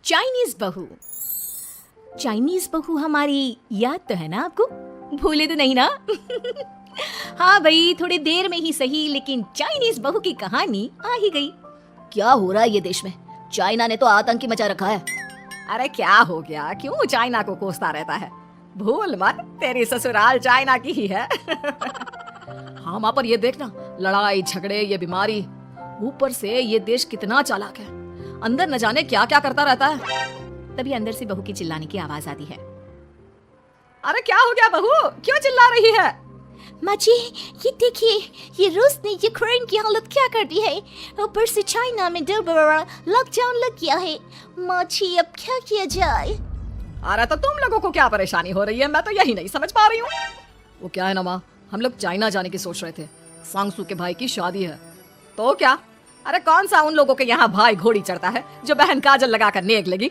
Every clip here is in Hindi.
चाइनीज बहू। चाइनीज बहू हमारी याद तो है ना आपको? भूले तो नहीं ना? हाँ भाई, थोड़ी देर में ही सही, लेकिन चाइनीज बहू की कहानी आ ही गई। क्या हो रहा है ये देश में? चाइना ने तो आतंक ही मचा रखा है। अरे क्या हो गया? क्यों चाइना को कोसता रहता है? भूल मत, तेरी ससुराल चाइना की ही है। हाँ माँ, पर ये देखना, लड़ाई झगड़े, ये बीमारी, ऊपर से ये देश कितना चालाक है। अंदर न जाने क्या क्या करता रहता है। तभी अंदर से बहू की चिल्लाने की आवाज आती है। अरे क्या हो गया बहू, क्यों चिल्ला रही है? माँ जी, ये देखिए, ये रूस ने यूक्रेन की हालत क्या कर दी है। ऊपर से चाइना में 2 बड़ा लॉकडाउन लग गया है। माँ जी, अब क्या किया जाए? अरे तो तुम लोगों को क्या परेशानी हो रही है, मैं तो यही नहीं समझ पा रही हूँ। वो क्या है ना माँ, हम लोग चाइना जाने की सोच रहे थे। सांगसू के भाई की शादी है। तो क्या? अरे कौन सा उन लोगों के यहाँ भाई घोड़ी चढ़ता है जो बहन काजल लगाकर नेक लगी?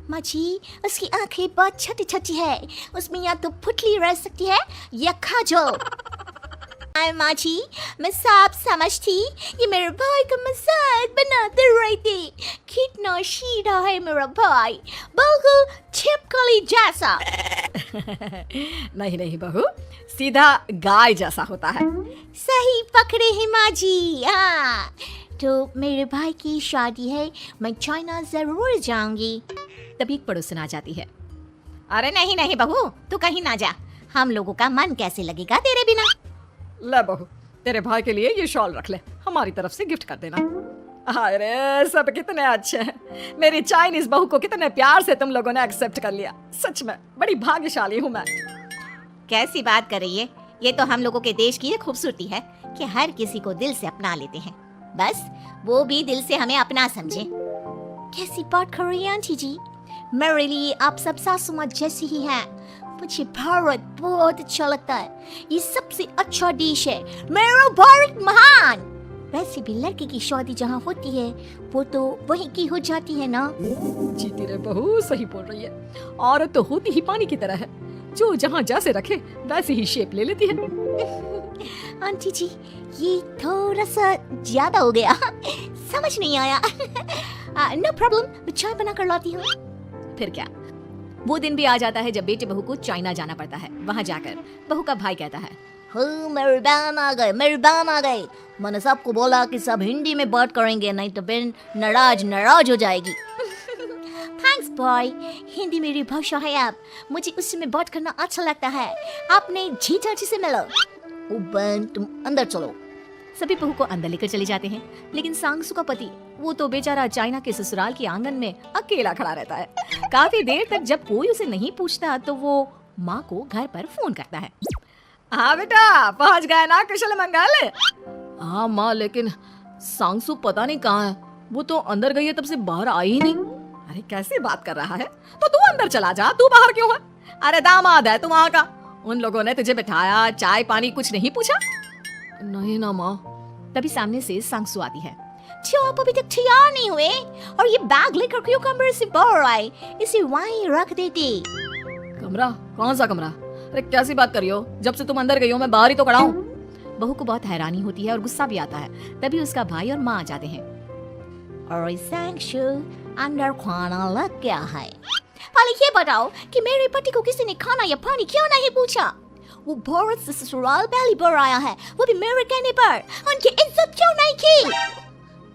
माँ जी, उसकी आंखें बहुत छोटी छोटी है, उसमें या तो पुतली रह सकती है या काजल। माँ जी, मैं सब समझती, ये मेरे भाई का मजाक बनाते रहते। कितना शीरा है मेरा भाई, बिल्कुल छिपकली जैसा। नहीं नहीं बहू, सीधा गाय जैसा होता है। सही पकड़े हैं माँ जी। हाँ, तो मेरे भाई की शादी है, मैं चाइना जरूर जाऊंगी। तभी एक पड़ोसन आ जाती है। अरे नहीं नहीं बहू, तू कहीं ना जा, हम लोगों का मन कैसे लगेगा तेरे बिना। ले बहू, तेरे भाई के लिए ये शॉल रख ले, हमारी तरफ से गिफ्ट कर देना। अरे सब कितने अच्छे हैं। मेरी चाइनीज बहू को कितने प्यार से तुम लोगों ने एक्सेप्ट कर लिया। सच में बड़ी भाग्यशाली हूँ मैं। कैसी बात कर रही है? ये तो हम लोगों के देश की खूबसूरती है कि हर किसी को दिल से अपना लेते हैं, बस वो भी दिल से हमें अपना समझे। कैसी बात कर रही हैं आंटी जी? मेरे लिए आप सब सासू माँ जैसी ही हैं। मुझे भारत बहुत अच्छा लगता है, ये सबसे अच्छा देश है, मेरा भारत महान। वैसे भी लड़के की शादी जहाँ होती है वो तो वहीं की हो जाती है ना। जीती रे बहू, सही बोल रही है। औरत तो होती ही पानी की तरह है, जो जहाँ जैसे रखे वैसे ही शेप ले लेती है। आंटी जी, ये थोड़ा सा ज्यादा हो गया, समझ नहीं आया। नो प्रॉब्लम, मैं चाय बना कर लाती हूँ। फिर क्या, वो दिन भी आ जाता है जब बेटे बहू को चाइना जाना पड़ता है। वहाँ जाकर बहू का भाई कहता है, मेरे बहन आ गए, मेरे बहन आ गए। मैंने सबको बोला कि सब हिंदी में बात करेंगे, नहीं तो बहन नाराज हो जाएगी। थैंक्स बॉय, हिंदी मेरी भाषा है। आप मुझे उसी में बात करना अच्छा लगता है। आपने जीजा जी से मिलो। ओ बहन, तुम अंदर चलो। सभी बहू को अंदर लेकर चले जाते हैं, लेकिन सांगसू का पति, वो तो बेचारा चाइना के ससुराल के आंगन में अकेला खड़ा रहता है। काफी देर तक जब कोई उसे नहीं पूछता तो वो माँ को घर पर फोन करता है। हाँ बेटा, पहुँच गए ना कुशल मंगल? हाँ माँ, लेकिन सांगसू पता नहीं कहाँ है। वो तो अंदर गई है, तब से बाहर आई ही नहीं। अरे कैसी बात कर रहा है? तो तू अंदर चला जा, तू बाहर क्यों है? अरे दामाद है तू वहाँ का, उन लोगों ने तुझे बिठाया, चाय पानी कुछ नहीं पूछा? नहीं ना माँ। तभी सामने से सांगसू आती है। आप अभी तक तैयार नहीं हुए और ये बैग लेकर क्यों कमरे से बाहर आए? इसे वहीं रख देते। कमरा? कौन सा कमरा? अरे कैसी बात कर रही हो? जब से तुम अंदर गई हो मैं बाहर ही तो खड़ा हूँ। बहू को बहुत हैरानी होती है और गुस्सा भी आता है। तभी उसका भाई और माँ आ जाते हैं। और सांगसू, अंदर खाना लग गया है। पहले ये बताओ कि मेरे पति को किसी ने खाना या पानी क्यों नहीं पूछा? वो भारत से ससुराल पहली बार आया है, वो भी मेरे कहने पर। उनकी इज्जत क्यों नहीं की?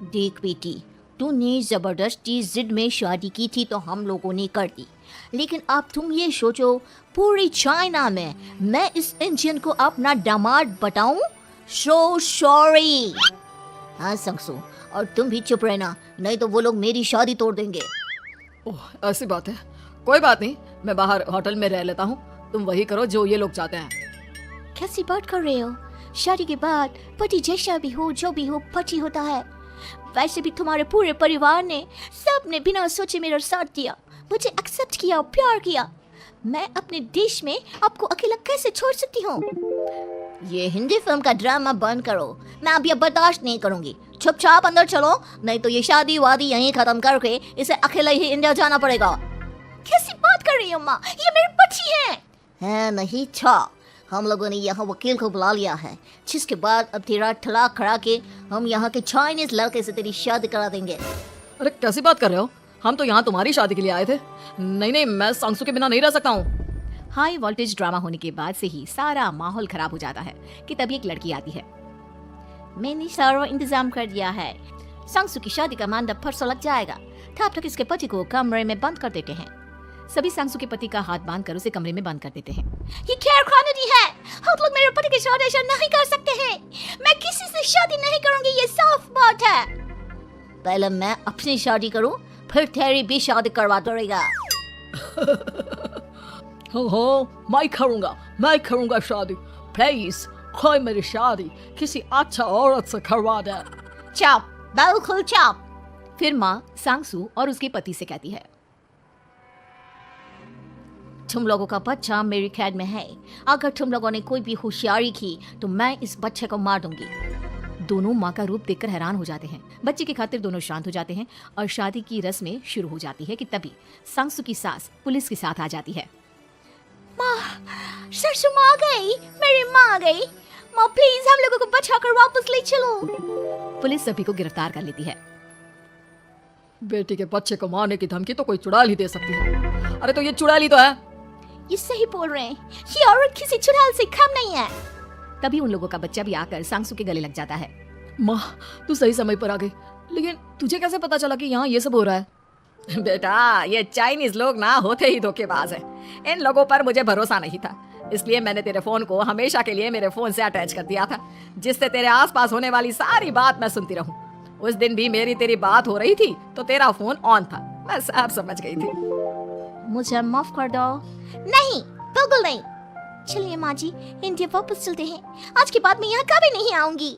देख बेटी, तूने जबरदस्ती जिद में शादी की थी तो हम लोगों ने कर दी, लेकिन अब तुम ये सोचो, पूरी चाइना में मैं इस इंडियन को अपना दामाद बताऊं? So sorry. हाँ सांगसू, और तुम भी चुप रहना, नहीं तो वो लोग मेरी शादी तोड़ देंगे। ओह, ऐसी बात है। कोई बात नहीं, मैं बाहर होटल में रह लेता हूँ, तुम वही करो जो ये लोग चाहते हैं। कैसी बात कर रहे हो? शादी के बाद पति जैसा भी हो, जो भी हो, पति होता है। वैसे भी तुम्हारे पूरे परिवार ने, सबने बिना सोचे मेरा साथ दिया, मुझे एक्सेप्ट किया, प्यार किया। मैं अपने देश में आपको अकेला कैसे छोड़ सकती हूँ? ये हिंदी फिल्म का ड्रामा बंद करो, मैं अब ये बर्दाश्त नहीं करूँगी। चुपचाप अंदर चलो, नहीं तो ये शादी वादी यहीं खत्म करके इसे अकेला ही इंडिया जाना पड़ेगा। कैसी बात कर रही हो माँ? ये मेरे पति हैं। नहीं था, हम लोगों ने यहाँ वकील को बुला लिया है, जिसके बाद अब तेरा तलाक करा के हम यहाँ के चाइनीज लड़के से तेरी शादी करा देंगे। अरे कैसी बात कर रहे हो? हम तो यहाँ तुम्हारी शादी के लिए आए थे। नहीं नहीं, मैं सांसू के बिना नहीं रह सकता हूँ। हाई वोल्टेज ड्रामा होने के बाद से ही सारा माहौल खराब हो जाता है कि तभी एक लड़की आती है। मैंने सारा इंतजाम कर दिया है, सांसू की शादी का मंडप परसों लग जाएगा, तब तक इसके पति को कमरे में बंद कर देते हैं। सभी सांसू के पति का हाथ बांध कर उसे कमरे में बंद कर देते हैं। ये क्या कानूनी है? हम लोग मेरे पति के साथ ऐसा नहीं कर सकते हैं। मैं किसी से शादी नहीं करूंगी, ये साफ बात है। पहले मैं अपनी शादी करूं, फिर तेरी भी शादी करवा दूंगा। हाँ, मैं करूंगा शादी। प्लीज कोई मेरी शादी किसी अच्छा औरत से करवा दे। चुप, बिल्कुल चुप। फिर माँ सांसू और उसके पति से कहती है, तुम लोगों का बच्चा मेरी कैद में है। अगर तुम लोगों ने कोई भी होशियारी की तो मैं इस बच्चे को मार दूंगी। दोनों माँ का रूप देखकर हैरान हो जाते हैं। बच्चे की खातिर दोनों शांत हो जाते हैं और शादी की रस्में शुरू हो जाती है कि तभी सांसू की सास पुलिस के साथ आ जाती है। माँ, सरसू माँ आ गई, मेरी माँ आ गई। माँ प्लीज हम लोगों को बचाकर वापस ले चलो। पुलिस सभी को गिरफ्तार कर लेती है। बेटी के बच्चे को मारने की धमकी तो कोई चुड़ैल ही दे सकती है। अरे तो ये चुड़ैल ही तो है। ये सही बोल रहे हैं, ये औरत किसी चुड़ैल से कम नहीं है। तभी उन लोगों का बच्चा भी आकर सांसू के गले लग जाता है। माँ, तू सही समय पर आ गई, लेकिन तुझे कैसे पता चला कि यहाँ ये सब हो रहा है? बेटा, ये चाइनीज लोग ना होते ही धोखेबाज हैं। इन लोगों पर मुझे भरोसा नहीं था, इसलिए मैंने तेरे फोन को हमेशा के लिए मेरे फोन से अटैच कर दिया था, जिससे तेरे आसपास होने वाली सारी बात मैं सुनती रहूं। उस दिन भी मेरी तेरी बात हो रही थी तो तेरा फोन ऑन था, मैं सब समझ गई थी। मुझे माफ कर दो। नहीं, बिल्कुल नहीं। चलिए माँ जी, इंडिया वापस चलते हैं। आज के बाद मैं यहाँ कभी नहीं आऊंगी।